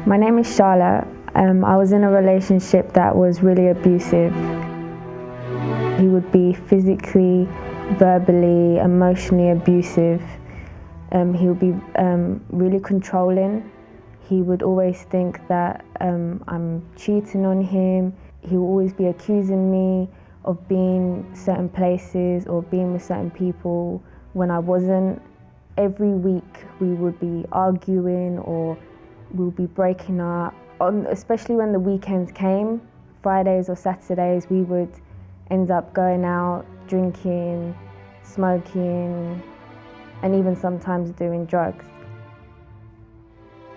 My name is Charlotte. I was in a relationship that was really abusive. He would be physically, verbally, emotionally abusive. He would be really controlling. He would always think that I'm cheating on him. He would always be accusing me of being certain places or being with certain people when I wasn't. Every week we would be arguing or we would be breaking up. Especially when the weekends came, Fridays or Saturdays, we would end up going out, drinking, smoking, and even sometimes doing drugs.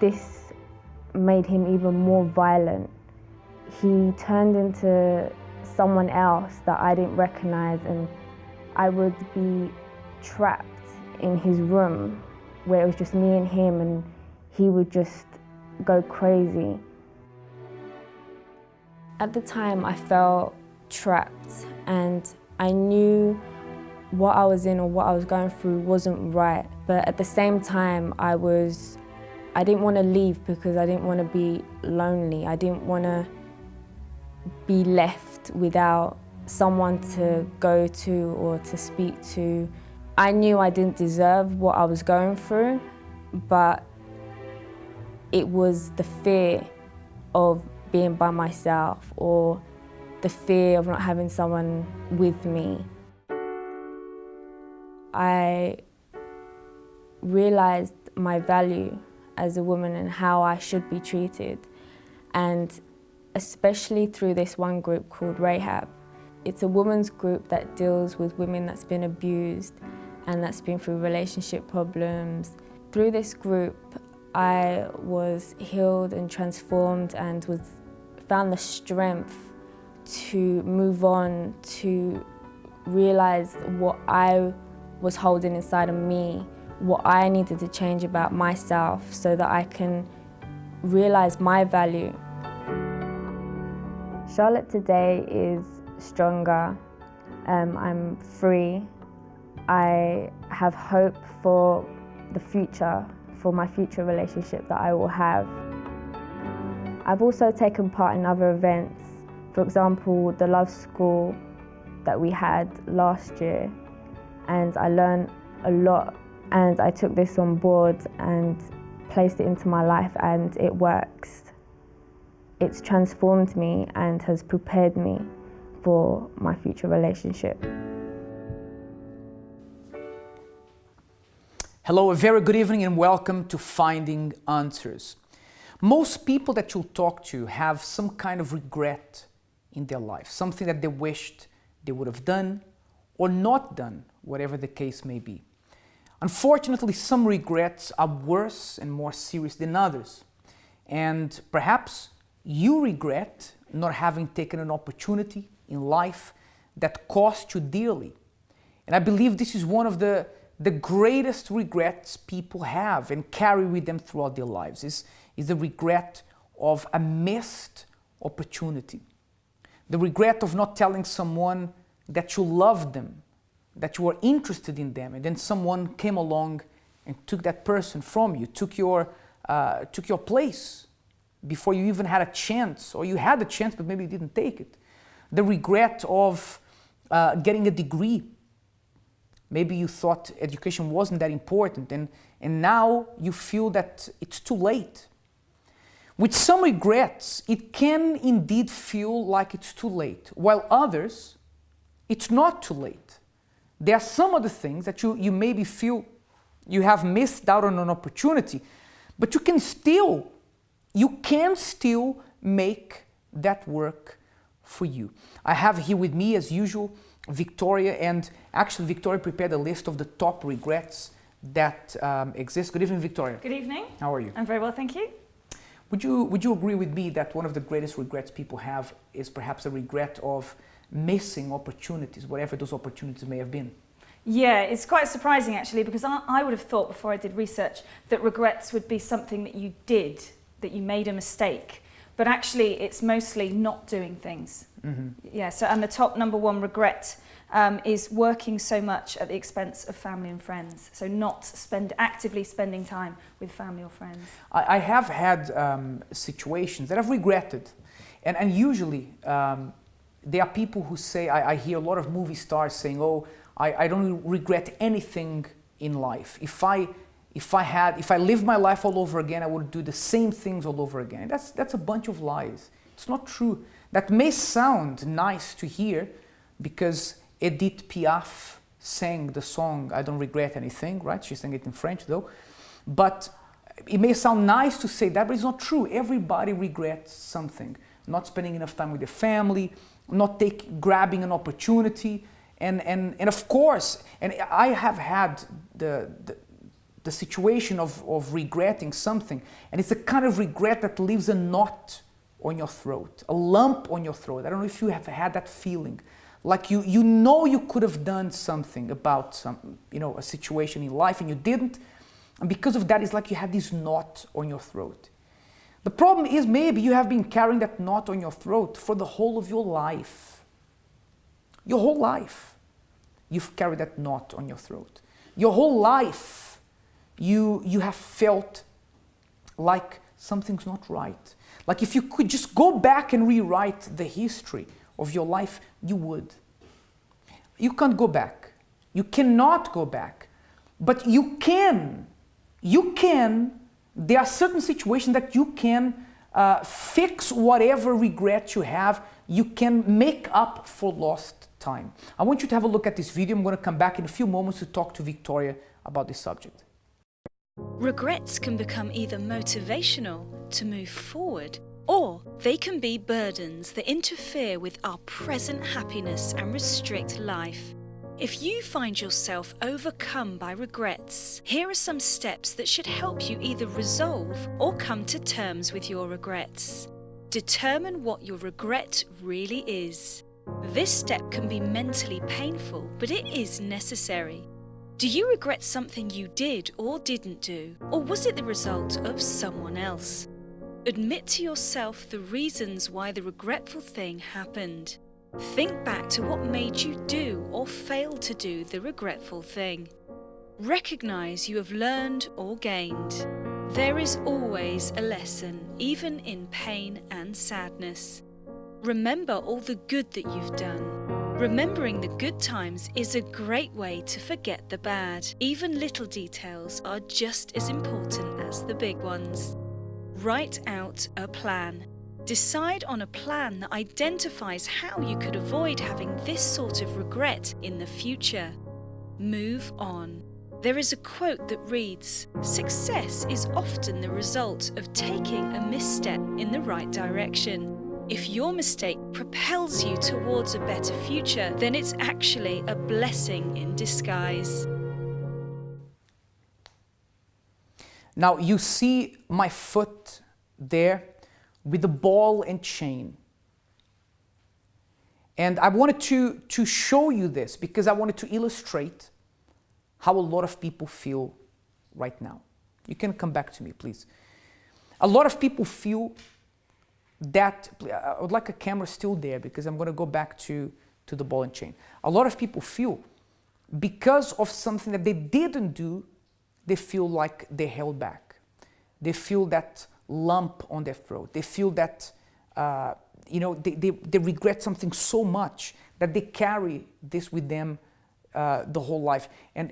This made him even more violent. He turned into someone else that I didn't recognize, and I would be trapped in his room where it was just me and him, and he would just go crazy. At the time, I felt trapped, and I knew what I was in or what I was going through wasn't right. But at the same time, I didn't want to leave because I didn't want to be lonely. I didn't want to be left without someone to go to or to speak to. I knew I didn't deserve what I was going through, but it was the fear of being by myself or the fear of not having someone with me. I realized my value as a woman and how I should be treated, and especially through this one group called Rehab. It's a women's group that deals with women that's been abused and that's been through relationship problems. Through this group, I was healed and transformed and found the strength to move on, to realize what I was holding inside of me, what I needed to change about myself so that I can realize my value. Charlotte today is stronger. I'm free. I have hope for the future, for my future relationship that I will have. I've also taken part in other events. For example, the Love School that we had last year, and I learned a lot, and I took this on board and placed it into my life, and it works. It's transformed me and has prepared me for my future relationship. Hello, a very good evening and welcome to Finding Answers. Most people that you'll talk to have some kind of regret in their life, something that they wished they would have done or not done, whatever the case may be. Unfortunately, some regrets are worse and more serious than others. And perhaps you regret not having taken an opportunity in life that cost you dearly. And I believe this is one of the greatest regrets people have and carry with them throughout their lives is the regret of a missed opportunity. The regret of not telling someone that you loved them, that you were interested in them, and then someone came along and took that person from you, took your place before you even had a chance, or you had a chance but maybe you didn't take it. The regret of getting a degree. Maybe you thought education wasn't that important, and now you feel that it's too late. With some regrets, it can indeed feel like it's too late, while others, it's not too late. There are some other things that you maybe feel you have missed out on an opportunity, but you can still make that work for you. I have here with me, as usual, Victoria, and actually Victoria prepared a list of the top regrets that exist. Good evening, Victoria. Good evening. How are you? I'm very well, thank you. Would you agree with me that one of the greatest regrets people have is perhaps a regret of missing opportunities, whatever those opportunities may have been? Yeah, it's quite surprising actually, because I would have thought before I did research that regrets would be something that you did, that you made a mistake. But actually it's mostly not doing things. Mm-hmm. Yeah, so and the top number one regret is working so much at the expense of family and friends. So not actively spending time with family or friends. I have had situations that I've regretted. And usually there are people who say, I hear a lot of movie stars saying, oh, I don't regret anything in life. If I lived my life all over again, I would do the same things all over again. That's a bunch of lies. It's not true. That may sound nice to hear because Edith Piaf sang the song I Don't Regret Anything, right? She sang it in French though. But it may sound nice to say that, but it's not true. Everybody regrets something. Not spending enough time with their family, not grabbing an opportunity. And of course, and I have had the situation of regretting something, and it's a kind of regret that leaves a knot on your throat, a lump on your throat. I don't know if you have had that feeling. Like you know you could have done something about a situation in life and you didn't, and because of that it's like you had this knot on your throat. The problem is maybe you have been carrying that knot on your throat for the whole of your life. Your whole life you've carried that knot on your throat. Your whole life you have felt like something's not right. Like if you could just go back and rewrite the history of your life, you would. You can't go back. You cannot go back. But you can. You can. There are certain situations that you can fix whatever regret you have. You can make up for lost time. I want you to have a look at this video. I'm going to come back in a few moments to talk to Victoria about this subject. Regrets can become either motivational to move forward, or they can be burdens that interfere with our present happiness and restrict life. If you find yourself overcome by regrets, here are some steps that should help you either resolve or come to terms with your regrets. Determine what your regret really is. This step can be mentally painful, but it is necessary. Do you regret something you did or didn't do, or was it the result of someone else? Admit to yourself the reasons why the regretful thing happened. Think back to what made you do or fail to do the regretful thing. Recognize you have learned or gained. There is always a lesson, even in pain and sadness. Remember all the good that you've done. Remembering the good times is a great way to forget the bad. Even little details are just as important as the big ones. Write out a plan. Decide on a plan that identifies how you could avoid having this sort of regret in the future. Move on. There is a quote that reads, "Success is often the result of taking a misstep in the right direction." If your mistake propels you towards a better future, then it's actually a blessing in disguise. Now you see my foot there with the ball and chain. And I wanted to show you this because I wanted to illustrate how a lot of people feel right now. You can come back to me, please. A lot of people feel that, I would like a camera still there because I'm going to go back to the ball and chain. A lot of people feel because of something that they didn't do, they feel like they held back. They feel that lump on their throat. They feel that, they regret something so much that they carry this with them the whole life. And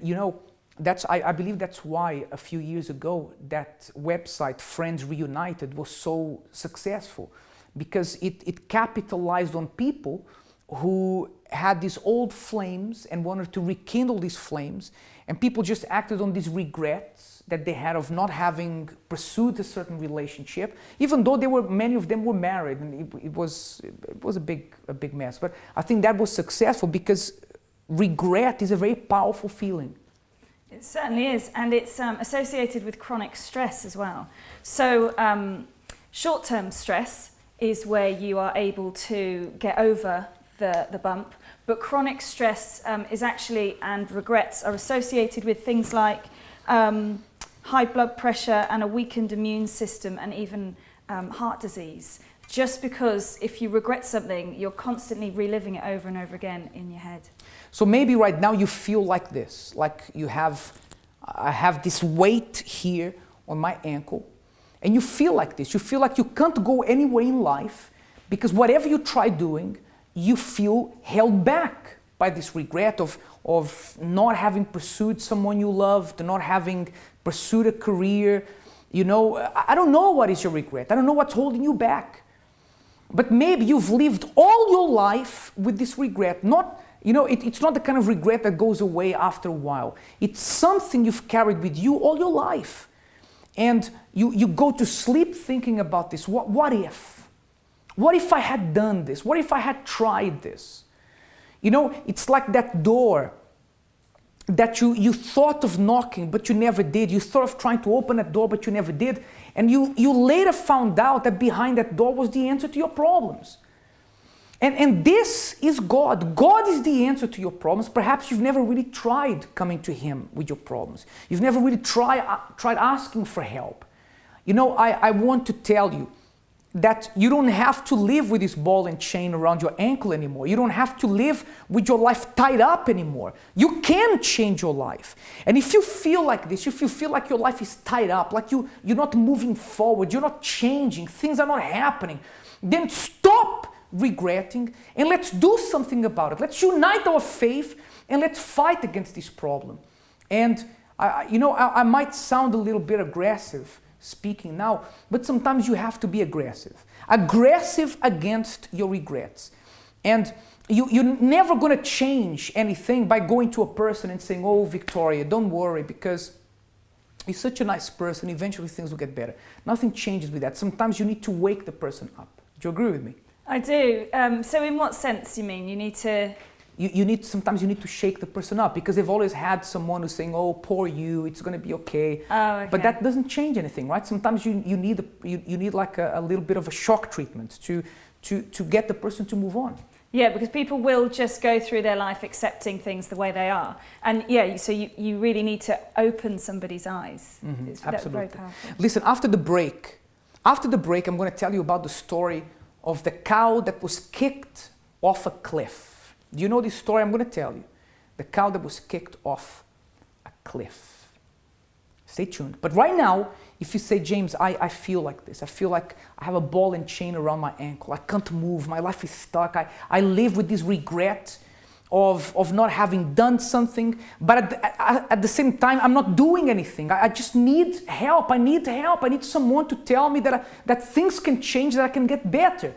I believe that's why a few years ago that website Friends Reunited was so successful, because it capitalized on people who had these old flames and wanted to rekindle these flames, and people just acted on these regrets that they had of not having pursued a certain relationship, even though many of them were married, and it was a big mess. But I think that was successful because regret is a very powerful feeling. It certainly is, and it's associated with chronic stress as well. So short-term stress is where you are able to get over the bump, but chronic stress is actually, and regrets are associated with things like high blood pressure and a weakened immune system, and even heart disease. Just because if you regret something, you're constantly reliving it over and over again in your head. So maybe right now you feel like this, like I have this weight here on my ankle, and you feel like this. You feel like you can't go anywhere in life because whatever you try doing, you feel held back by this regret of not having pursued someone you loved, not having pursued a career. You know, I don't know what is your regret. I don't know what's holding you back. But maybe you've lived all your life with this regret. Not, you know, it's not the kind of regret that goes away after a while. It's something you've carried with you all your life. And you go to sleep thinking about this. What if? What if I had done this? What if I had tried this? You know, it's like that door that you thought of knocking, but you never did. You thought of trying to open that door, but you never did. And you later found out that behind that door was the answer to your problems. And this is God. God is the answer to your problems. Perhaps you've never really tried coming to Him with your problems. You've never really tried asking for help. You know, I want to tell you that you don't have to live with this ball and chain around your ankle anymore. You don't have to live with your life tied up anymore. You can change your life. And if you feel like this, if you feel like your life is tied up, like you're not moving forward, you're not changing, things are not happening, then stop regretting and let's do something about it. Let's unite our faith and let's fight against this problem. And I might sound a little bit aggressive speaking now, but sometimes you have to be aggressive against your regrets. And you're never going to change anything by going to a person and saying, oh, Victoria, don't worry, because you're such a nice person, eventually things will get better. Nothing changes with that. Sometimes you need to wake the person up. Do you agree with me? I do. So in what sense do you mean? You need to... Sometimes you need to shake the person up because they've always had someone who's saying, oh, poor you, it's going to be okay. Oh, okay. But that doesn't change anything, right? Sometimes you need like a little bit of a shock treatment to get the person to move on. Yeah, because people will just go through their life accepting things the way they are. And yeah, so you really need to open somebody's eyes. Mm-hmm, That's absolutely. very powerful. Listen, after the break, I'm going to tell you about the story of the cow that was kicked off a cliff. Do you know this story I'm going to tell you? The cow that was kicked off a cliff. Stay tuned. But right now, if you say, James, I feel like this. I feel like I have a ball and chain around my ankle. I can't move. My life is stuck. I live with this regret of not having done something. But at the same time, I'm not doing anything. I just need help. I need help. I need someone to tell me that things can change, that I can get better.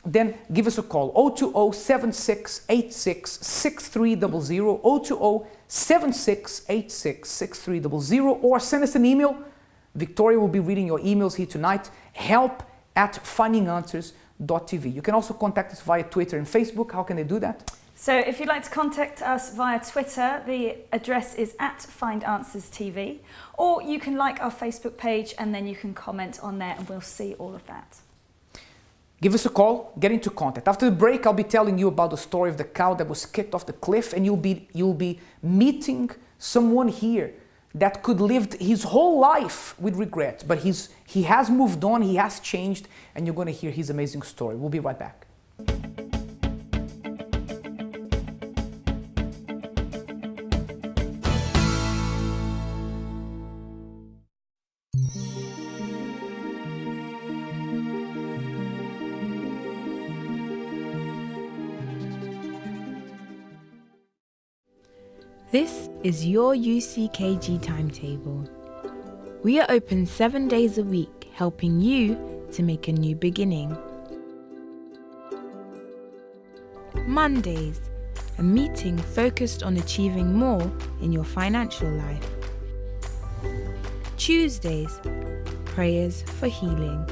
Then give us a call, 020-7686-6300, 020-7686-6300, or send us an email. Victoria will be reading your emails here tonight, help@findinganswers.tv. You can also contact us via Twitter and Facebook. How can they do that? So if you'd like to contact us via Twitter, the address is @FindAnswersTV, or you can like our Facebook page and then you can comment on there and we'll see all of that. Give us a call, get into contact. After the break, I'll be telling you about the story of the cow that was kicked off the cliff, and you'll be meeting someone here that could live his whole life with regret, but he has moved on, he has changed, and you're going to hear his amazing story. We'll be right back. This is your UCKG timetable. We are open 7 days a week, helping you to make a new beginning. Mondays, a meeting focused on achieving more in your financial life. Tuesdays, prayers for healing.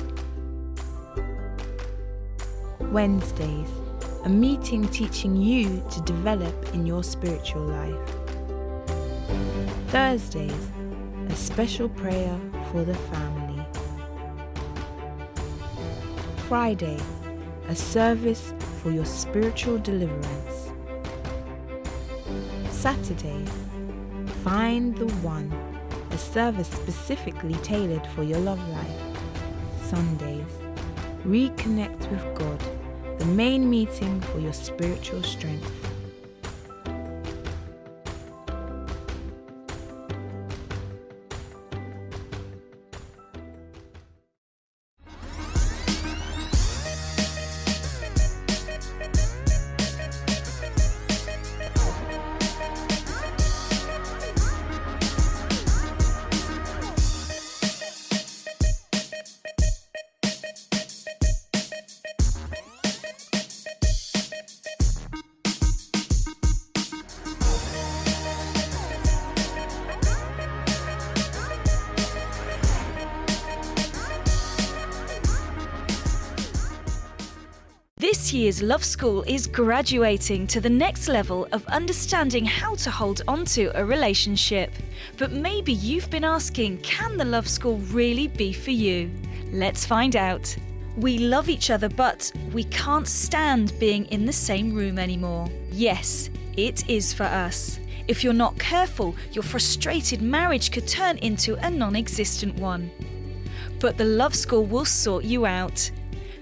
Wednesdays, a meeting teaching you to develop in your spiritual life. Thursdays, a special prayer for the family. Friday, a service for your spiritual deliverance. Saturdays, Find the One, a service specifically tailored for your love life. Sundays, Reconnect with God, the main meeting for your spiritual strength. This year's Love School is graduating to the next level of understanding how to hold on to a relationship. But maybe you've been asking, can the Love School really be for you? Let's find out. We love each other, but we can't stand being in the same room anymore. Yes, it is for us. If you're not careful, your frustrated marriage could turn into a non-existent one. But the Love School will sort you out.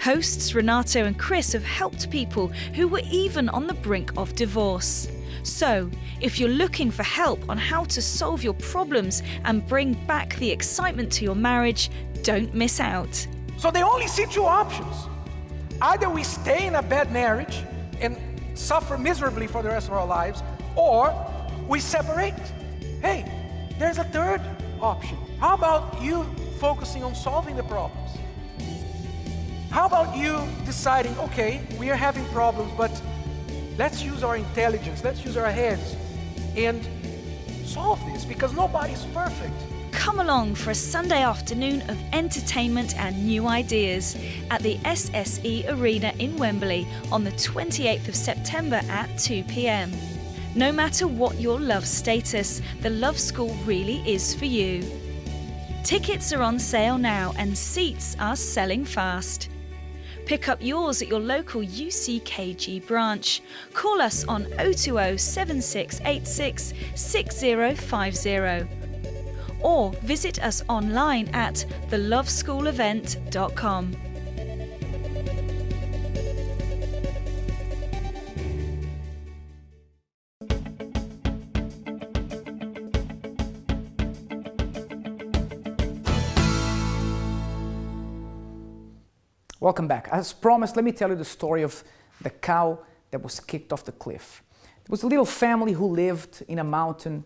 Hosts Renato and Chris have helped people who were even on the brink of divorce. So, if you're looking for help on how to solve your problems and bring back the excitement to your marriage, don't miss out. So they only see two options. Either we stay in a bad marriage and suffer miserably for the rest of our lives, or we separate. Hey, there's a third option. How about you focusing on solving the problems? How about you deciding, okay, we are having problems, but let's use our intelligence, let's use our heads and solve this, because nobody's perfect. Come along for a Sunday afternoon of entertainment and new ideas at the SSE Arena in Wembley on the 28th of September at 2 p.m. No matter what your love status, the Love School really is for you. Tickets are on sale now and seats are selling fast. Pick up yours at your local UCKG branch. Call us on 020 7686 6050 or visit us online at theloveschoolevent.com. Welcome back. As promised, let me tell you the story of the cow that was kicked off the cliff. There was a little family who lived in a mountain,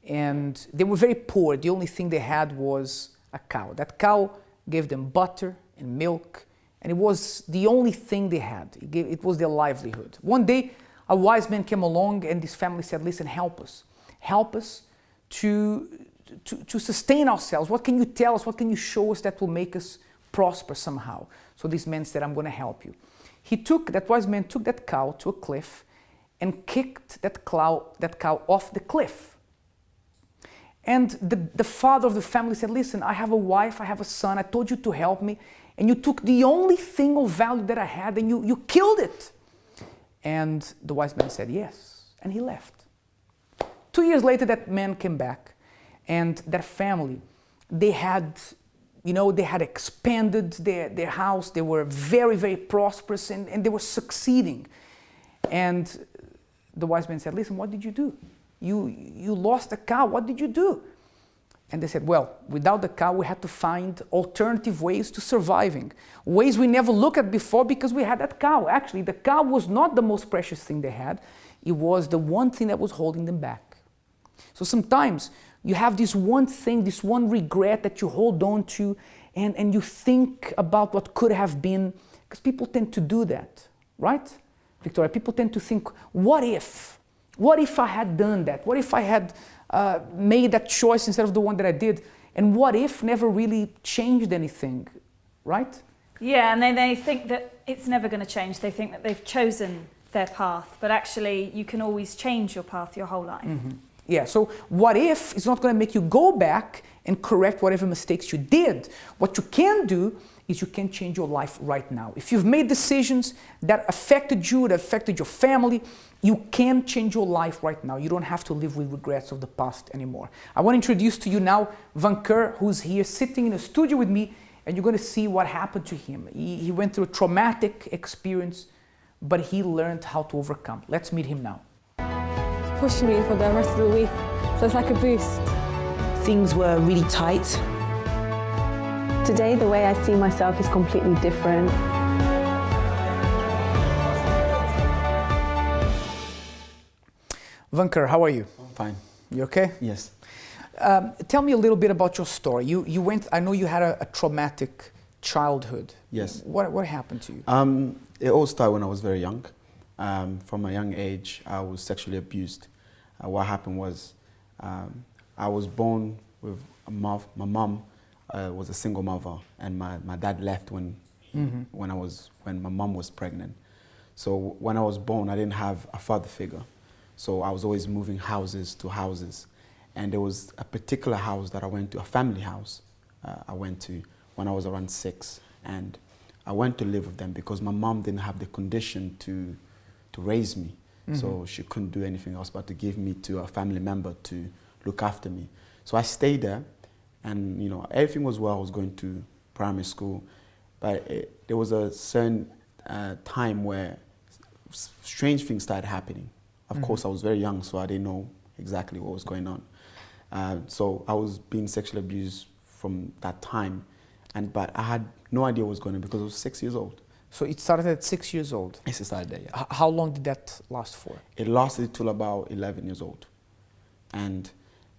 and they were very poor. The only thing they had was a cow. That cow gave them butter and milk, and it was the only thing they had. It was their livelihood. One day, a wise man came along, and this family said, listen, help us. Help us to sustain ourselves. What can you tell us? What can you show us that will make us prosper somehow? So this man said, I'm going to help you. That wise man took that cow to a cliff and kicked that cow off the cliff. And the father of the family said, listen, I have a wife, I have a son, I told you to help me, and you took the only thing of value that I had and you killed it. And the wise man said, yes, and he left. 2 years later, that man came back, and that family, they had expanded their house. They were very, very prosperous, and they were succeeding. And the wise man said, listen, what did you do? You lost a cow. What did you do? And they said, well, without the cow, we had to find alternative ways to surviving. Ways we never looked at before because we had that cow. Actually, the cow was not the most precious thing they had. It was the one thing that was holding them back. So sometimes you have this one thing, this one regret that you hold on to, and you think about what could have been, because people tend to do that, right, Victoria? People tend to think, what if? What if I had done that? What if I had made that choice instead of the one that I did? And what if never really changed anything, right? Yeah, and they think that it's never going to change. They think that they've chosen their path, but actually you can always change your path your whole life. Mm-hmm. Yeah, so what if is not going to make you go back and correct whatever mistakes you did. What you can do is you can change your life right now. If you've made decisions that affected you, that affected your family, you can change your life right now. You don't have to live with regrets of the past anymore. I want to introduce to you now Vainqueur, who's here sitting in a studio with me, and you're going to see what happened to him. He went through a traumatic experience, but he learned how to overcome. Let's meet him now. Pushed me for the rest of the week, so it's like a boost. Things were really tight. Today, the way I see myself is completely different. Vainqueur, how are you? I'm fine. You okay? Yes. Tell me a little bit about your story. You went, I know you had a traumatic childhood. Yes. What happened to you? It all started when I was very young. From a young age, I was sexually abused. What happened was, I was born with my mom was a single mother, and my dad left when my mom was pregnant. So when I was born, I didn't have a father figure. So I was always moving houses to houses. And there was a particular house that I went to, a family house I went to when I was around 6. And I went to live with them because my mom didn't have the condition to raise me. So she couldn't do anything else but to give me to a family member to look after me. So I stayed there, and you know, everything was well. I was going to primary school, but there was a certain time where strange things started happening. Of course, I was very young, so I didn't know exactly what was going on. So I was being sexually abused from that time, but I had no idea what was going on because I was 6 years old. So it started at 6 years old? Yes, it started there, yeah. How long did that last for? It lasted till about 11 years old. And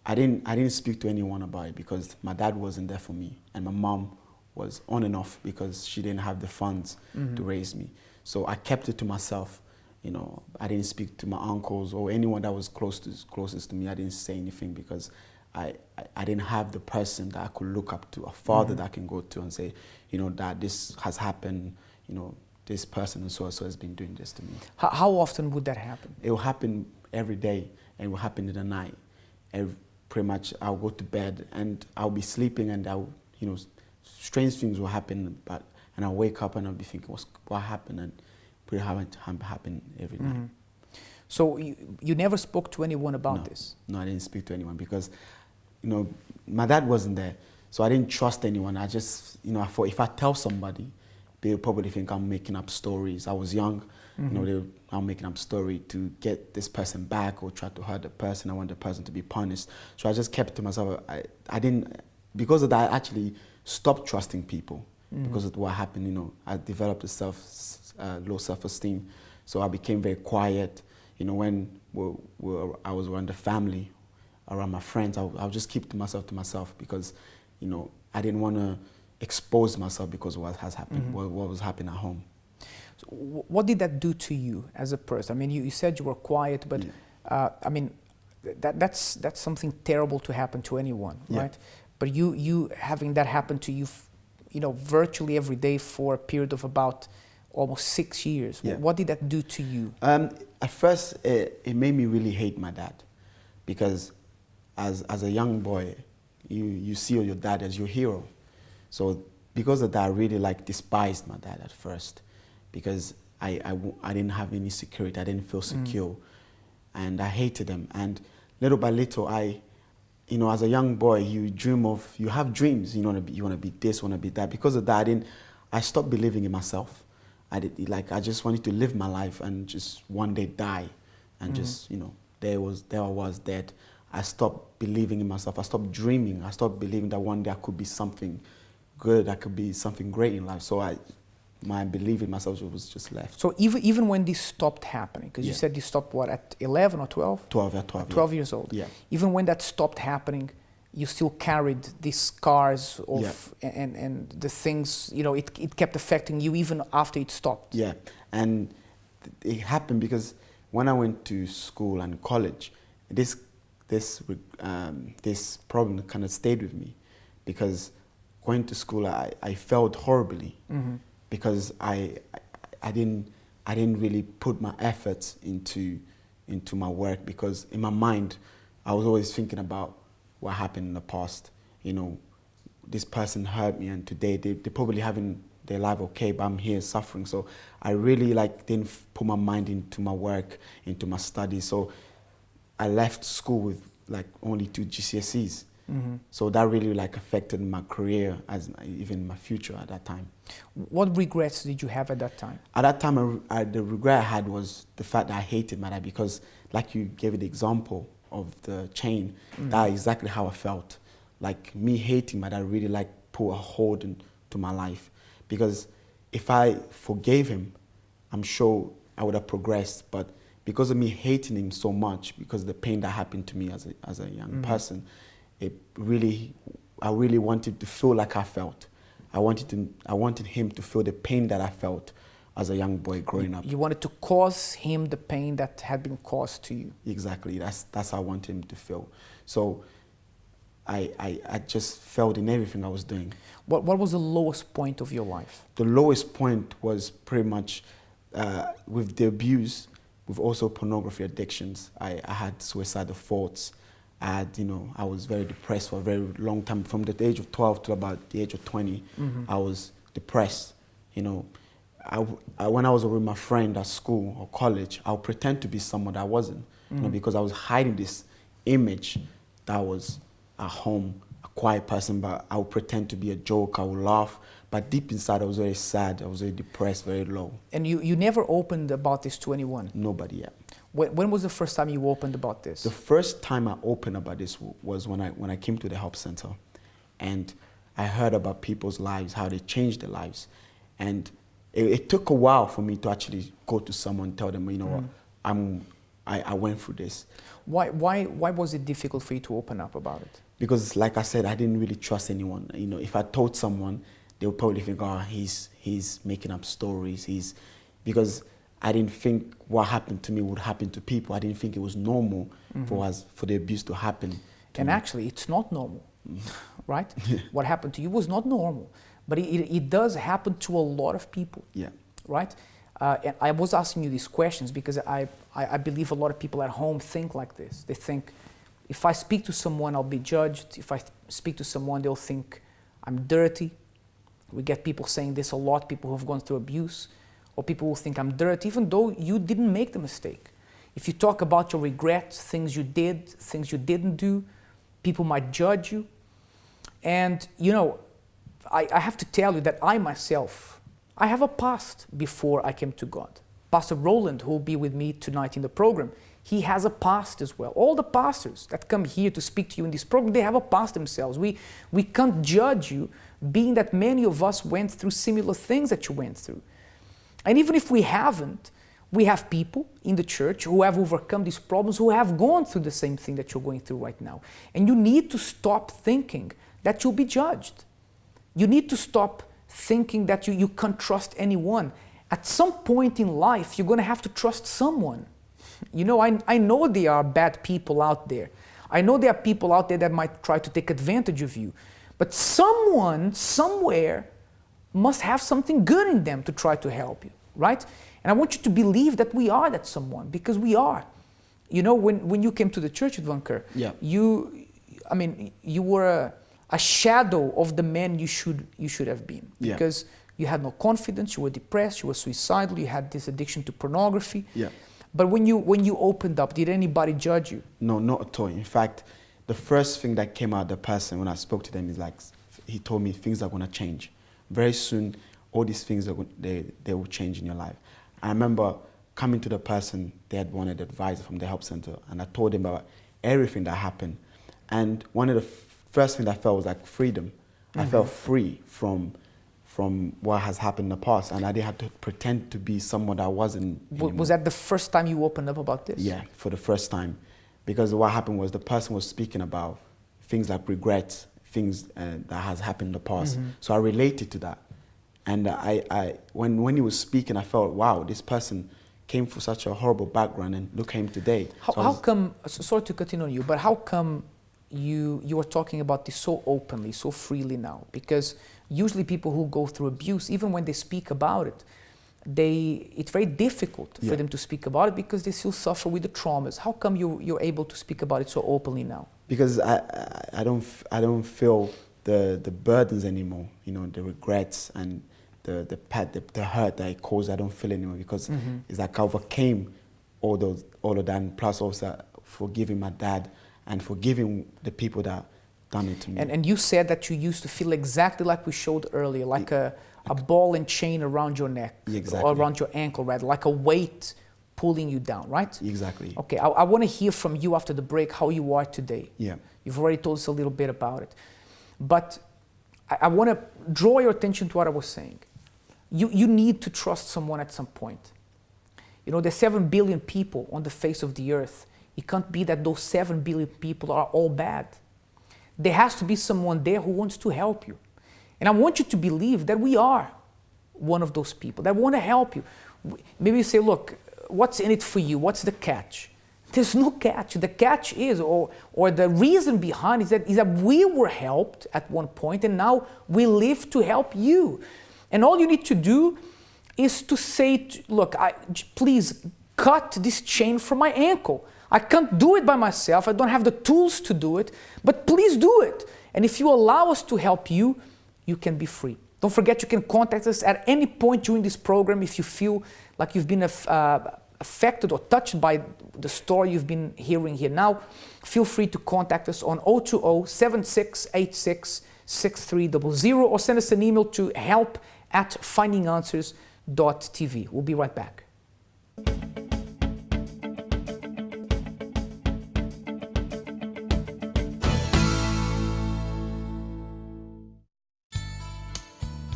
I didn't speak to anyone about it because my dad wasn't there for me, and my mom was on and off because she didn't have the funds to raise me. So I kept it to myself. You know, I didn't speak to my uncles or anyone that was closest to me. I didn't say anything because I didn't have the person that I could look up to, a father that I can go to and say, you know, Dad, this has happened, you know, this person and so has been doing this to me. How often would that happen? It will happen every day, and it will happen in the night. Pretty much I'll go to bed and I'll be sleeping, and you know, strange things will happen, and I'll wake up and I'll be thinking, what happened? And pretty happen every night. So you never spoke to anyone about this? No, I didn't speak to anyone because, you know, my dad wasn't there. So I didn't trust anyone. I just, you know, I thought if I tell somebody, they'll probably think I'm making up stories. I was young, you know, I'm making up story to get this person back or try to hurt the person. I want the person to be punished. So I just kept it to myself. I didn't, because of that, I actually stopped trusting people because of what happened. You know, I developed a low self-esteem. So I became very quiet. You know, when I was around the family, around my friends, I'll just keep to myself because, you know, I didn't want to expose myself because of what has happened, what was happening at home. So what did that do to you as a person? I mean, you said you were quiet, but I mean, that's something terrible to happen to anyone, right? But you having that happen to you, you know, virtually every day for a period of about almost 6 years. What did that do to you? At first, it made me really hate my dad because as a young boy, you see your dad as your hero. So because of that, I really despised my dad at first because I didn't have any security. I didn't feel secure, and I hated him. And little by little, you know, as a young boy, you have dreams. You want to be this, want to be that. Because of that, I stopped believing in myself. I just wanted to live my life and just one day die, and just, you know, there I was dead. I stopped believing in myself. I stopped dreaming. I stopped believing that one day I could be something good. I could be something great in life. So my belief in myself was just left. So even when this stopped happening, because you said you stopped what, at 11 or 12? 12 years old. Yeah. Even when that stopped happening, you still carried these scars of and the things, you know, it kept affecting you even after it stopped. Yeah, and it happened because when I went to school and college, this problem kind of stayed with me because going to school I felt horribly because I didn't really put my efforts into my work because in my mind I was always thinking about what happened in the past. You know, this person hurt me, and today they're probably having their life okay, but I'm here suffering. So I really didn't put my mind into my work, into my studies. So I left school with only 2 GCSEs. So that really affected my career, as even my future at that time. What regrets did you have at that time? At that time, the regret I had was the fact that I hated my dad because, like you gave the example of the chain, that's exactly how I felt. Me hating my dad really put a hold into my life, because if I forgave him, I'm sure I would have progressed. But because of me hating him so much, because of the pain that happened to me as a young person, I really wanted to feel like I felt. I wanted him to feel the pain that I felt as a young boy growing up. You wanted to cause him the pain that had been caused to you. Exactly. That's how I wanted him to feel. So I just felt in everything I was doing. What was the lowest point of your life? The lowest point was pretty much with the abuse, with also pornography addictions, I had suicidal thoughts. I was very depressed for a very long time. From the age of 12 to about the age of 20, I was depressed. When I was with my friend at school or college, I would pretend to be someone that I wasn't, because I was hiding this image that I was at home, a quiet person, but I would pretend to be a joke, I would laugh. But deep inside, I was very sad, I was very depressed, very low. And you never opened about this to anyone? Nobody yet. When was the first time you opened about this? The first time I opened about this was when I came to the help center, and I heard about people's lives, how they changed their lives. And it took a while for me to actually go to someone and tell them, what, I went through this. Why was it difficult for you to open up about it? Because like I said, I didn't really trust anyone. If I told someone, they would probably think, oh, he's making up stories. Because I didn't think what happened to me would happen to people. I didn't think it was normal for the abuse to happen to me. Actually, it's not normal, right? What happened to you was not normal. But it does happen to a lot of people, right? And I was asking you these questions because I believe a lot of people at home think like this. They think, if I speak to someone, I'll be judged. If I speak to someone, they'll think I'm dirty. We get people saying this a lot, people who've gone through abuse, or people who think I'm dirty, even though you didn't make the mistake. If you talk about your regrets, things you did, things you didn't do, people might judge you. And, I have to tell you that I myself, I have a past before I came to God. Pastor Roland, who will be with me tonight in the program, he has a past as well. All the pastors that come here to speak to you in this program, they have a past themselves. We can't judge you, being that many of us went through similar things that you went through. And even if we haven't, we have people in the church who have overcome these problems, who have gone through the same thing that you're going through right now. And you need to stop thinking that you'll be judged. You need to stop thinking that you can't trust anyone. At some point in life, you're going to have to trust someone. I know there are bad people out there. I know there are people out there that might try to take advantage of you. But someone, somewhere, must have something good in them to try to help you, right? And I want you to believe that we are that someone, because we are. When you came to the church at Vainqueur, you were a shadow of the man you should have been, because you had no confidence, you were depressed, you were suicidal, you had this addiction to pornography. But when you opened up, did anybody judge you? No, not at all. In fact, the first thing that came out of the person when I spoke to them is he told me things are going to change. Very soon, all these things, they will change in your life. I remember coming to the person, they had wanted advice from the help center, and I told them about everything that happened. And one of the first thing I felt was like freedom. I felt free from what has happened in the past, and I didn't have to pretend to be someone that I wasn't anymore. Was that the first time you opened up about this? Yeah, for the first time. Because what happened was the person was speaking about things like regrets, things that has happened in the past. So I related to that. And when he was speaking, I felt, wow, this person came from such a horrible background, and look at him today. How come, sorry to continue on you, but how come you are talking about this so openly, so freely now? Because usually people who go through abuse, even when they speak about it, it's very difficult for them to speak about it because they still suffer with the traumas. How come you're able to speak about it so openly now? Because I don't feel the burdens anymore, the regrets and the hurt that it caused. I don't feel anymore, because it's like I overcame all of that, and plus also forgiving my dad and forgiving the people that done it to me. And you said that you used to feel exactly like we showed earlier, like a ball and chain around your neck, or around your ankle, rather, like a weight pulling you down, right? Exactly. Okay, I want to hear from you after the break how you are today. Yeah. You've already told us a little bit about it. But I want to draw your attention to what I was saying. You need to trust someone at some point. There's 7 billion people on the face of the earth. It can't be that those 7 billion people are all bad. There has to be someone there who wants to help you. And I want you to believe that we are one of those people that want to help you. Maybe you say, look, what's in it for you? What's the catch? There's no catch. The catch is, or the reason behind is that we were helped at one point, and now we live to help you. And all you need to do is to say, look, please cut this chain from my ankle. I can't do it by myself. I don't have the tools to do it, but please do it. And if you allow us to help you, you can be free. Don't forget, you can contact us at any point during this program if you feel like you've been affected or touched by the story you've been hearing here now. Feel free to contact us on 020-7686-6300 or send us an email to help@findinganswers.tv. We'll be right back.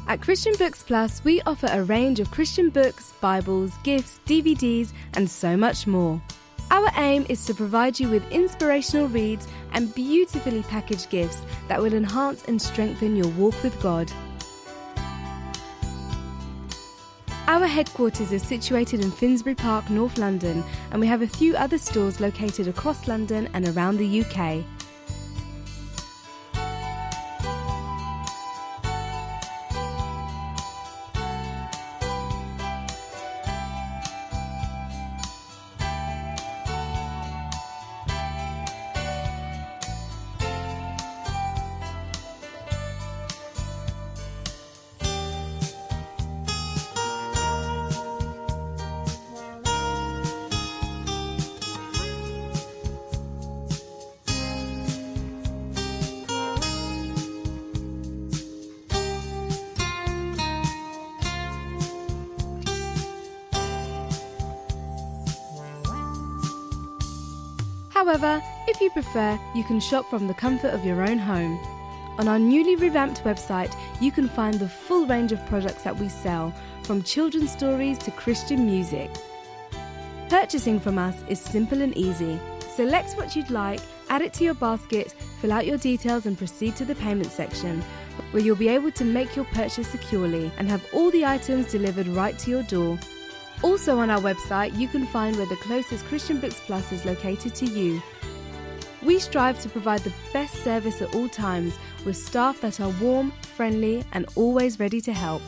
At Christian Books Plus, we offer a range of Christian books, Bibles, gifts, DVDs, and so much more. Our aim is to provide you with inspirational reads and beautifully packaged gifts that will enhance and strengthen your walk with God. Our headquarters is situated in Finsbury Park, North London, and we have a few other stores located across London and around the UK. However, if you prefer, you can shop from the comfort of your own home. On our newly revamped website, you can find the full range of products that we sell, from children's stories to Christian music. Purchasing from us is simple and easy. Select what you'd like, add it to your basket, fill out your details and proceed to the payment section, where you'll be able to make your purchase securely and have all the items delivered right to your door. Also on our website, you can find where the closest Christian Books Plus is located to you. We strive to provide the best service at all times, with staff that are warm, friendly and always ready to help.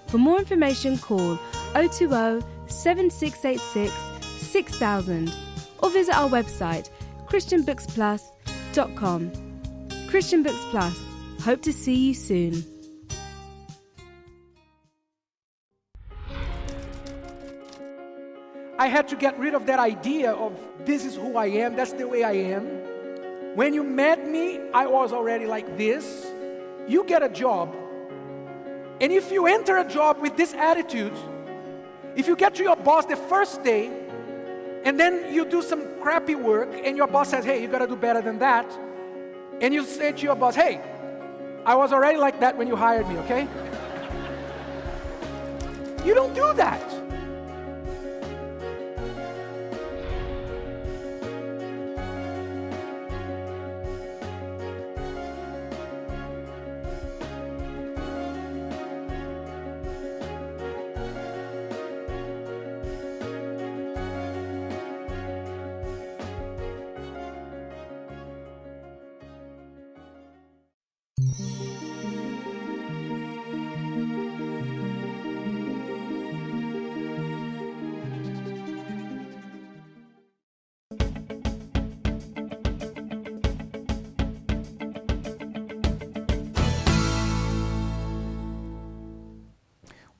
For more information, call 020 7686 6000 or visit our website christianbooksplus.com. Christian Books Plus. Hope to see you soon. I had to get rid of that idea of this is who I am, that's the way I am. When you met me, I was already like this. You get a job, and if you enter a job with this attitude, if you get to your boss the first day, and then you do some crappy work, and your boss says, hey, you gotta do better than that, and you say to your boss, hey, I was already like that when you hired me, okay? You don't do that.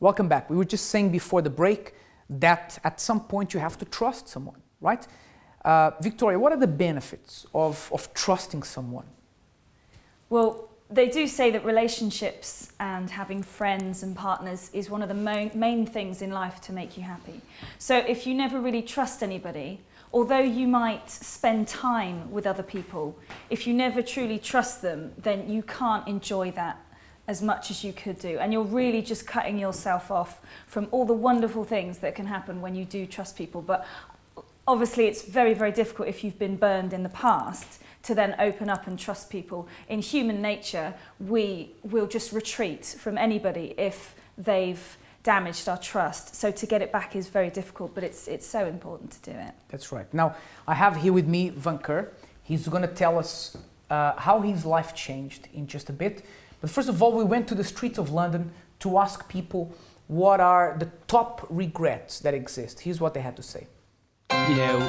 Welcome back. We were just saying before the break that at some point you have to trust someone, right? Victoria, what are the benefits of trusting someone? Well, they do say that relationships and having friends and partners is one of the main things in life to make you happy. So if you never really trust anybody, although you might spend time with other people, if you never truly trust them, then you can't enjoy that as much as you could do. And you're really just cutting yourself off from all the wonderful things that can happen when you do trust people. But obviously it's very, very difficult if you've been burned in the past to then open up and trust people. In human nature, we will just retreat from anybody if they've damaged our trust. So to get it back is very difficult, but it's so important to do it. That's right. Now, I have here with me Vainqueur. He's going to tell us how his life changed in just a bit. But first of all, we went to the streets of London to ask people what are the top regrets that exist. Here's what they had to say. You know,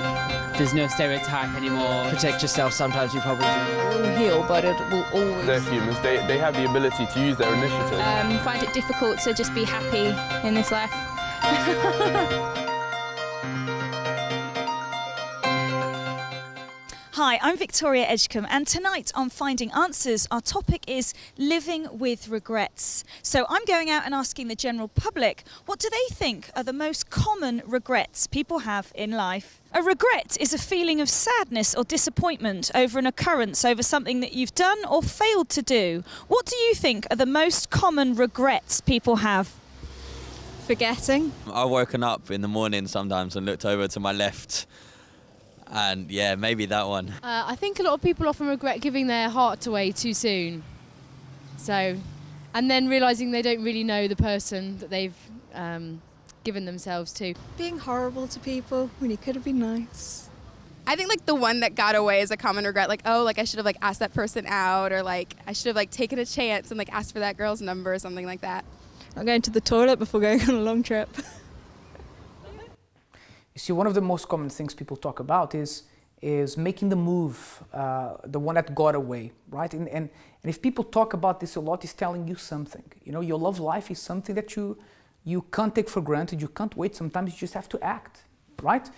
there's no stereotype anymore. Protect yourself, sometimes you probably do. It will heal, but it will always... They're humans, they have the ability to use their initiative. Find it difficult to just be happy in this life. Hi, I'm Victoria Edgecombe, and tonight on Finding Answers, our topic is living with regrets. So I'm going out and asking the general public, what do they think are the most common regrets people have in life? A regret is a feeling of sadness or disappointment over an occurrence, over something that you've done or failed to do. What do you think are the most common regrets people have? Forgetting. I've woken up in the morning sometimes and looked over to my left. And yeah, maybe that one. I think a lot of people often regret giving their heart away too soon. So, and then realising they don't really know the person that they've given themselves to. Being horrible to people when you could have been nice. I think like the one that got away is a common regret. Like, oh, like I should have like asked that person out, or like I should have like taken a chance and like asked for that girl's number or something like that. Not going to the toilet before going on a long trip. You see, one of the most common things people talk about is making the move, the one that got away, right? And if people talk about this a lot, it's telling you something. You know, your love life is something that you can't take for granted, you can't wait, sometimes you just have to act, right?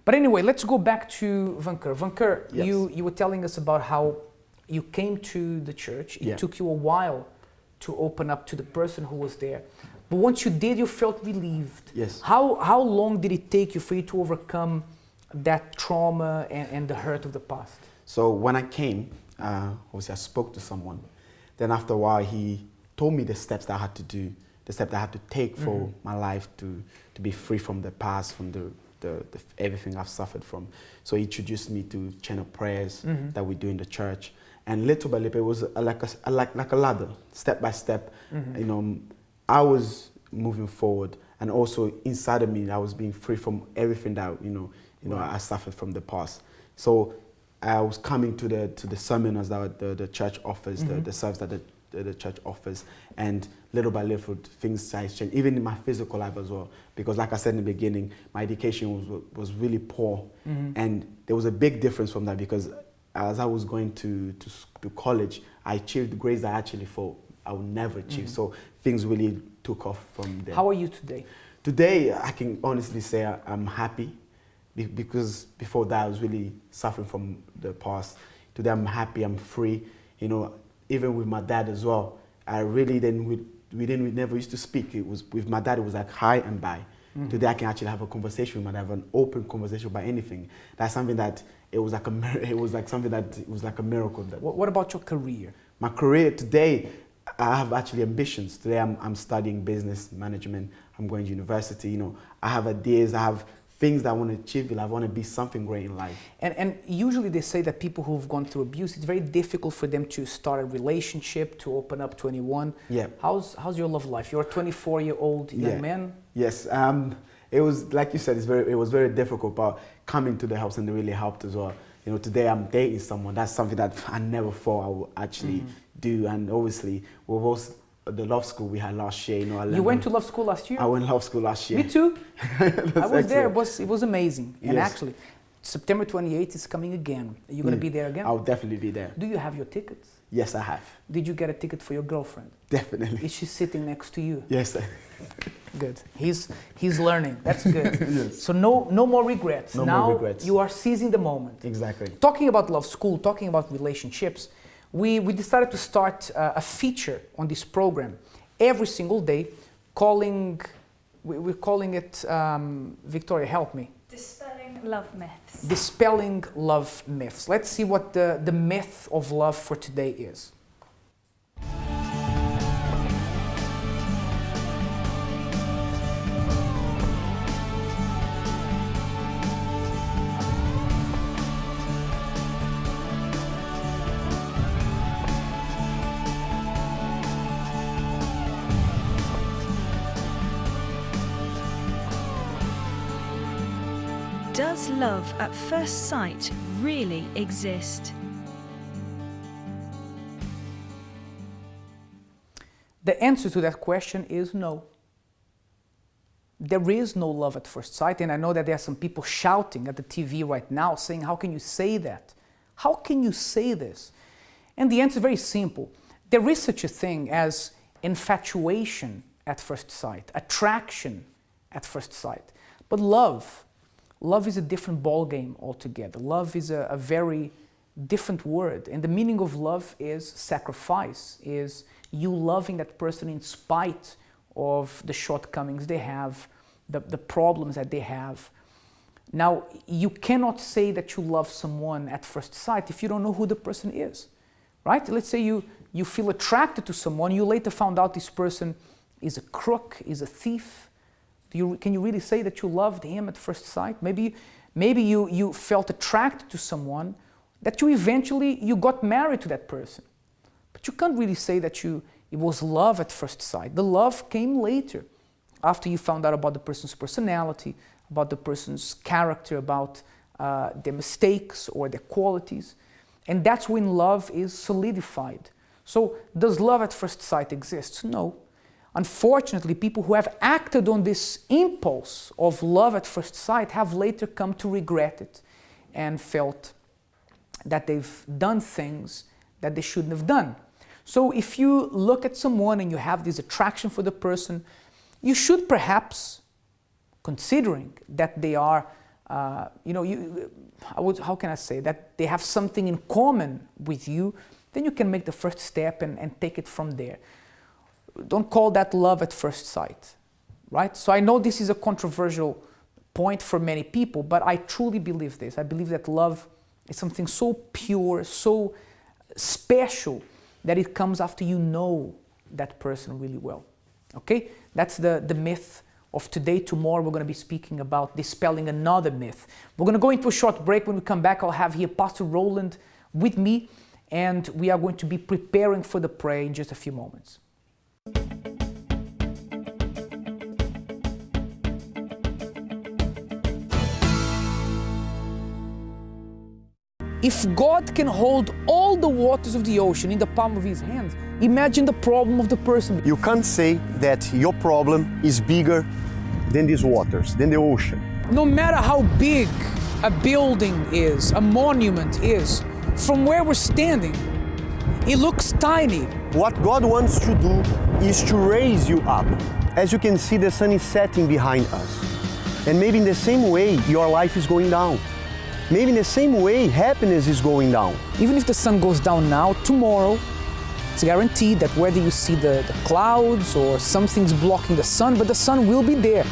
But anyway, let's go back to Vainqueur. Vainqueur, yes. You were telling us about how you came to the church. It took you a while to open up to the person who was there. But once you did, you felt relieved. Yes. How long did it take you for you to overcome that trauma and the hurt of the past? So when I came, obviously I spoke to someone. Then after a while, he told me the steps that I had to do, the steps that I had to take for my life to be free from the past, from the everything I've suffered from. So he introduced me to chain of prayers that we do in the church. And little by little, it was like a ladder, step by step. You know, I was moving forward, and also inside of me, I was being free from everything that I suffered from the past. So I was coming to the seminars that the church offers, the service that the church offers, and little by little things started changing, even in my physical life as well. Because like I said in the beginning, my education was really poor, and there was a big difference from that. Because as I was going to college, I achieved grades that I actually thought I would never achieve. So things really took off from there. How are you today? Today, I can honestly say I'm happy, because before that I was really suffering from the past. Today I'm happy, I'm free. You know, even with my dad as well, I really we never used to speak. It was with my dad, it was like hi and bye. Today I can actually have a conversation with my dad, have an open conversation about anything. That's something that it was like a miracle. What about your career? My career today, I have actually ambitions. Today I'm studying business management. I'm going to university. You know, I have ideas. I have things that I want to achieve. I want to be something great in life. And usually they say that people who've gone through abuse, it's very difficult for them to start a relationship, to open up to anyone. Yeah. How's your love life? You're a 24-year-old young man. Yes. It was, like you said, it was very difficult, but coming to the house and it really helped as well. You know, today I'm dating someone. That's something that I never thought I would actually do. And obviously, with also the love school we had last year, you know, You went to love school last year? I went to love school last year. Me too. I was there. It was amazing. And Yes. actually, September 28th is coming again. Are you going to be there again? I'll definitely be there. Do you have your tickets? Yes, I have. Did you get a ticket for your girlfriend? Definitely. Is she sitting next to you? Yes. Good. He's learning. That's good. Yes. So no more regrets. No now more regrets. You are seizing the moment. Exactly. Talking about love school, talking about relationships, we decided to start a feature on this program every single day, we're calling it, Victoria, help me. Dispelling love myths. Dispelling love myths. Let's see what the myth of love for today is. Does love at first sight really exist? The answer to that question is no. there is no love at first sight. And I know that there are some people shouting at the TV right now saying, how can you say that? How can you say this? And the answer is very simple. There is such a thing as infatuation at first sight, attraction at first sight. But love is a different ballgame altogether. Love is a very different word. And the meaning of love is sacrifice, is you loving that person in spite of the shortcomings they have, the problems that they have. Now, you cannot say that you love someone at first sight if you don't know who the person is, right? Let's say you feel attracted to someone, you later found out this person is a crook, is a thief. Can you really say that you loved him at first sight? Maybe you felt attracted to someone that you got married to that person. But you can't really say that it was love at first sight. The love came later, after you found out about the person's personality, about the person's character, about their mistakes or their qualities. And that's when love is solidified. So does love at first sight exist? No. Unfortunately, people who have acted on this impulse of love at first sight have later come to regret it and felt that they've done things that they shouldn't have done. So if you look at someone and you have this attraction for the person, you should perhaps, considering that they are, how can I say, that they have something in common with you, then you can make the first step and take it from there. Don't call that love at first sight, right? So I know this is a controversial point for many people, but I truly believe this. I believe that love is something so pure, so special, that it comes after you know that person really well. Okay? That's the myth of today. Tomorrow we're going to be speaking about dispelling another myth. We're going to go into a short break. When we come back, I'll have here Pastor Roland with me, and we are going to be preparing for the prayer in just a few moments. If God can hold all the waters of the ocean in the palm of His hands, imagine the problem of the person. You can't say that your problem is bigger than these waters, than the ocean. No matter how big a building is, a monument is, from where we're standing, it looks tiny. What God wants to do is to raise you up. As you can see, the sun is setting behind us. And maybe in the same way, your life is going down. Maybe in the same way, happiness is going down. Even if the sun goes down now, tomorrow, it's guaranteed that whether you see the clouds or something's blocking the sun, but the sun will be there.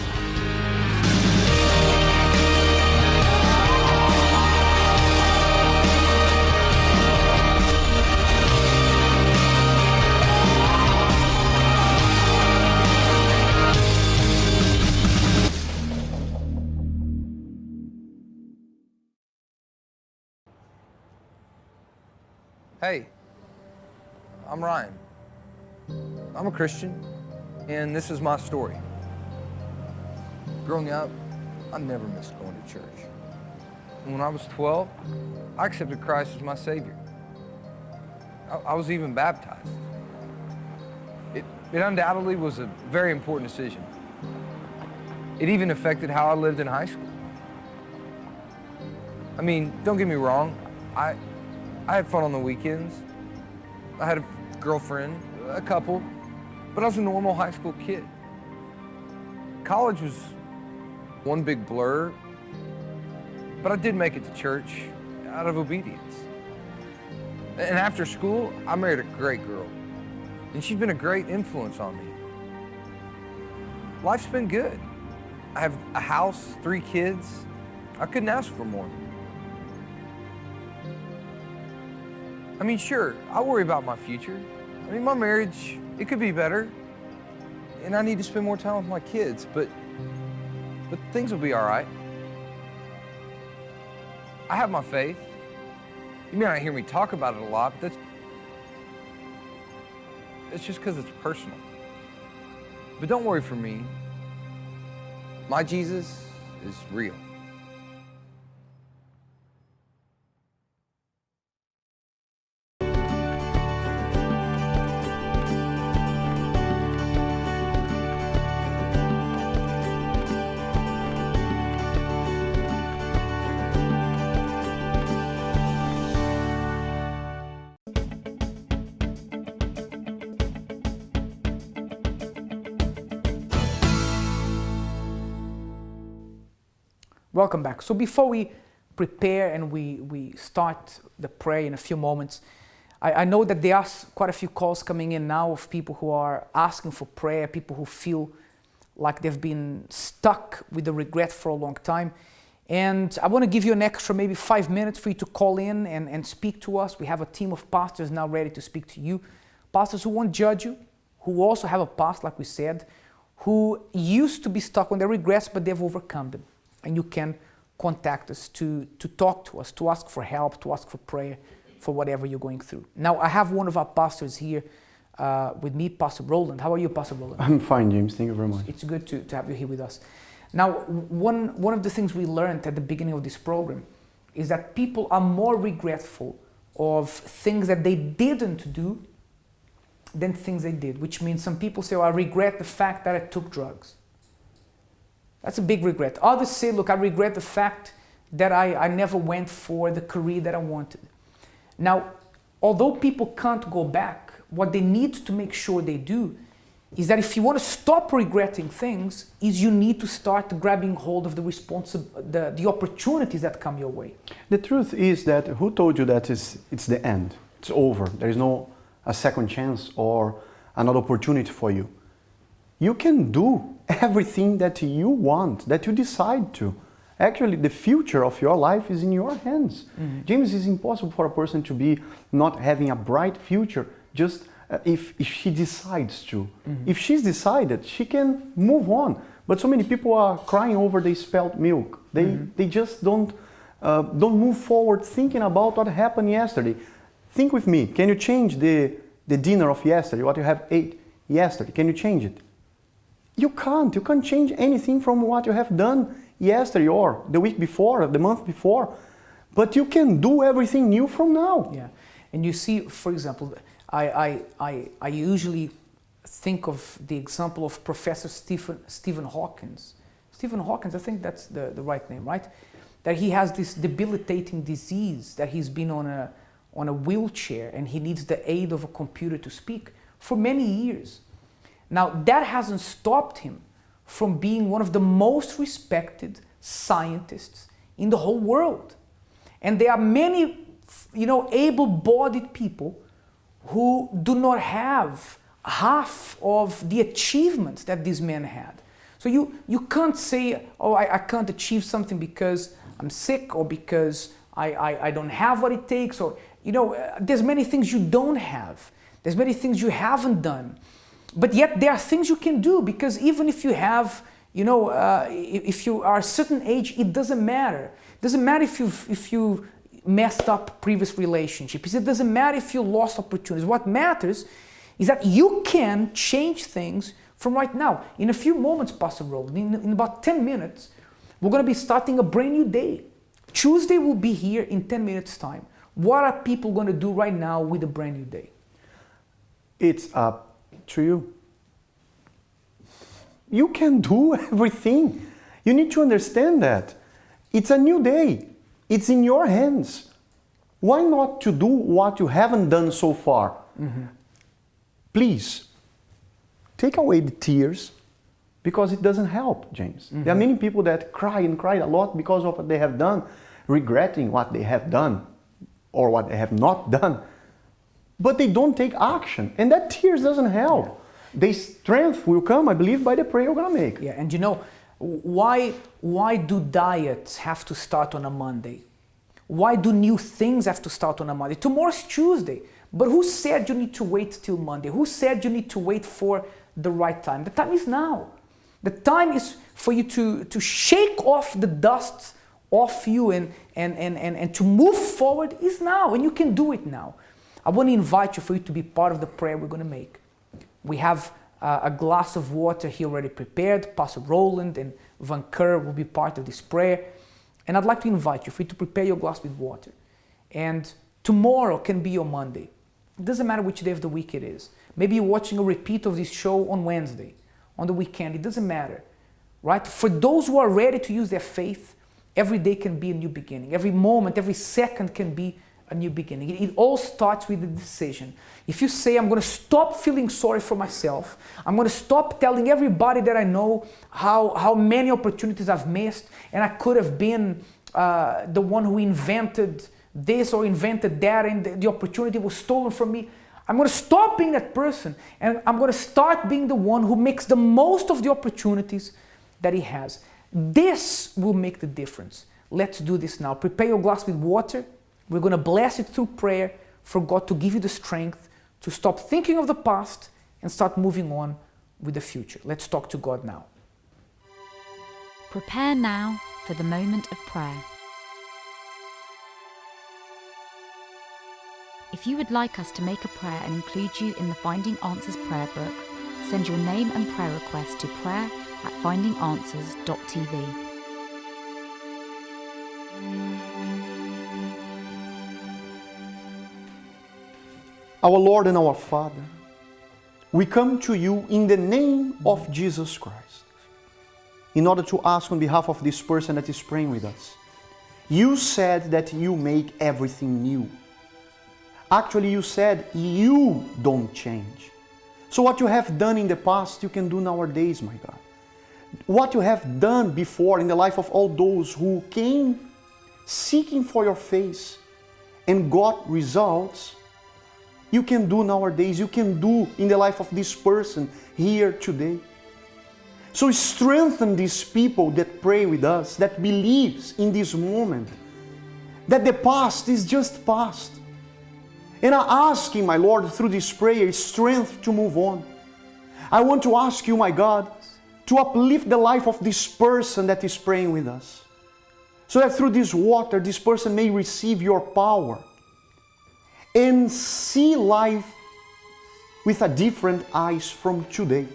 Hey, I'm Ryan. I'm a Christian, and this is my story. Growing up, I never missed going to church. And when I was 12, I accepted Christ as my Savior. I was even baptized. It undoubtedly was a very important decision. It even affected how I lived in high school. I mean, don't get me wrong, I had fun on the weekends. I had a girlfriend, a couple, but I was a normal high school kid. College was one big blur, but I did make it to church out of obedience. And after school, I married a great girl, and she's been a great influence on me. Life's been good. I have a house, 3 kids. I couldn't ask for more. I mean, sure, I worry about my future. I mean, my marriage, it could be better, and I need to spend more time with my kids, but things will be all right. I have my faith. You may not hear me talk about it a lot, but it's just because it's personal. But don't worry for me. My Jesus is real. Welcome back. So before we prepare and we start the prayer in a few moments, I know that there are quite a few calls coming in now of people who are asking for prayer, people who feel like they've been stuck with the regret for a long time. And I want to give you an extra maybe 5 minutes for you to call in and speak to us. We have a team of pastors now ready to speak to you. Pastors who won't judge you, who also have a past, like we said, who used to be stuck on their regrets, but they've overcome them. And you can contact us to talk to us, to ask for help, to ask for prayer for whatever you're going through. Now, I have one of our pastors here with me, Pastor Roland. How are you, Pastor Roland? I'm fine, James. Thank you very much. It's good to have you here with us. Now, one of the things we learned at the beginning of this program is that people are more regretful of things that they didn't do than things they did, which means some people say, oh, I regret the fact that I took drugs. That's a big regret. Others say, look, I regret the fact that I never went for the career that I wanted. Now, although people can't go back, what they need to make sure they do is that if you want to stop regretting things, is you need to start grabbing hold of the opportunities that come your way. The truth is that who told you that it's the end? It's over. There is no a second chance or another opportunity for you. You can do everything that you want, that you decide to. Actually, the future of your life is in your hands. Mm-hmm. James, it's impossible for a person to be not having a bright future just if she decides to. Mm-hmm. If she's decided, she can move on. But so many people are crying over the spilled milk. They just don't move forward thinking about what happened yesterday. Think with me. Can you change the dinner of yesterday, what you have ate yesterday? Can you change it? You can't. You can't change anything from what you have done yesterday or the week before, or the month before. But you can do everything new from now. Yeah. And you see, for example, I usually think of the example of Professor Stephen Hawking. Stephen Hawking, I think that's the right name, right? That he has this debilitating disease, that he's been on a wheelchair and he needs the aid of a computer to speak for many years. Now, that hasn't stopped him from being one of the most respected scientists in the whole world. And there are many, able-bodied people who do not have half of the achievements that this man had. So you can't say, oh, I can't achieve something because I'm sick or because I don't have what it takes, or, there's many things you don't have. There's many things you haven't done. But yet there are things you can do, because even if you have, if you are a certain age, it doesn't matter. It doesn't matter if you messed up previous relationships. It doesn't matter if you lost opportunities. What matters is that you can change things from right now. In a few moments, Pastor Roland, in about 10 minutes, we're going to be starting a brand new day. Tuesday will be here in 10 minutes' time. What are people going to do right now with a brand new day? It's up to you. You can do everything. You need to understand that. It's a new day. It's in your hands. Why not to do what you haven't done so far? Mm-hmm. Please, take away the tears, because it doesn't help, James. Mm-hmm. There are many people that cry a lot because of what they have done, regretting what they have done or what they have not done. But they don't take action, and that tears doesn't help. Yeah. The strength will come, I believe, by the prayer you're going to make. Yeah, and why do diets have to start on a Monday? Why do new things have to start on a Monday? Tomorrow's Tuesday, but who said you need to wait till Monday? Who said you need to wait for the right time? The time is now. The time is for you to shake off the dust off you and to move forward is now, and you can do it now. I want to invite you for you to be part of the prayer we're going to make. We have a glass of water here already prepared. Pastor Roland and Vainqueur will be part of this prayer. And I'd like to invite you for you to prepare your glass with water. And tomorrow can be your Monday. It doesn't matter which day of the week it is. Maybe you're watching a repeat of this show on Wednesday, on the weekend. It doesn't matter, right? For those who are ready to use their faith, every day can be a new beginning. Every moment, every second can be a new beginning. It all starts with a decision. If you say, I'm going to stop feeling sorry for myself, I'm going to stop telling everybody that I know how many opportunities I've missed, and I could have been the one who invented this or invented that, and the opportunity was stolen from me. I'm going to stop being that person, and I'm going to start being the one who makes the most of the opportunities that he has. This will make the difference. Let's do this now. Prepare your glass with water. We're going to bless it through prayer for God to give you the strength to stop thinking of the past and start moving on with the future. Let's talk to God now. Prepare now for the moment of prayer. If you would like us to make a prayer and include you in the Finding Answers prayer book, send your name and prayer request to prayer@findinganswers.tv. Our Lord and our Father, we come to you in the name of Jesus Christ in order to ask on behalf of this person that is praying with us. You said that you make everything new. Actually, you said you don't change. So what you have done in the past, you can do nowadays, my God. What you have done before in the life of all those who came seeking for your face and got results, you can do nowadays, you can do in the life of this person here today. So strengthen these people that pray with us, that believes in this moment, that the past is just past. And I'm asking, my Lord, through this prayer, strength to move on. I want to ask you, my God, to uplift the life of this person that is praying with us, so that through this water, this person may receive your power and see life with a different eyes from today.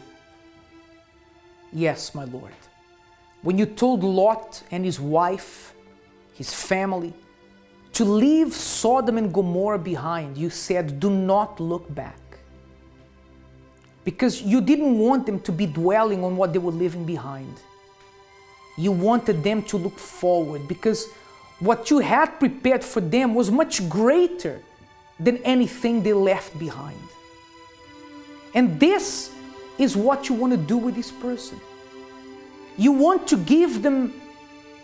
Yes, my Lord. When you told Lot and his wife, his family, to leave Sodom and Gomorrah behind, you said, do not look back. Because you didn't want them to be dwelling on what they were leaving behind. You wanted them to look forward, because what you had prepared for them was much greater than anything they left behind. And this is what you want to do with this person. You want to give them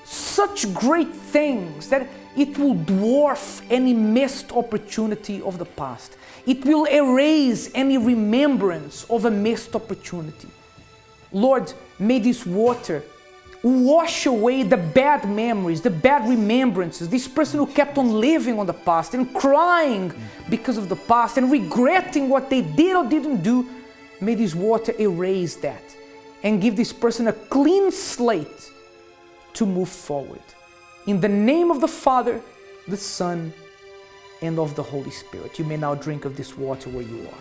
such great things that it will dwarf any missed opportunity of the past. It will erase any remembrance of a missed opportunity. Lord, may this water wash away the bad memories, the bad remembrances. This person who kept on living on the past and crying because of the past and regretting what they did or didn't do, may this water erase that and give this person a clean slate to move forward. In the name of the Father, the Son, and of the Holy Spirit. You may now drink of this water where you are.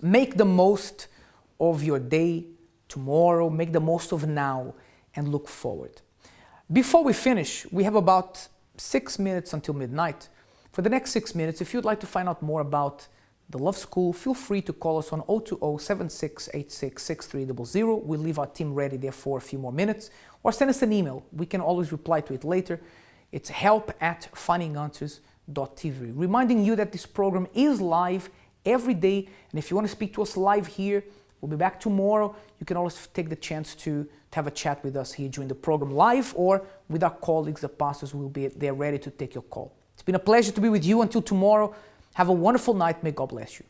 Make the most of your day tomorrow. Make the most of now and look forward. Before we finish, we have about 6 minutes until midnight. For the next 6 minutes, if you'd like to find out more about the Love School, feel free to call us on 020-7686-6300. We'll leave our team ready there for a few more minutes. Or send us an email. We can always reply to it later. It's help@findinganswers.tv. Reminding you that this program is live every day. And if you want to speak to us live here, we'll be back tomorrow. You can always take the chance to have a chat with us here during the program live, or with our colleagues, the pastors, will be there ready to take your call. It's been a pleasure to be with you until tomorrow. Have a wonderful night. May God bless you.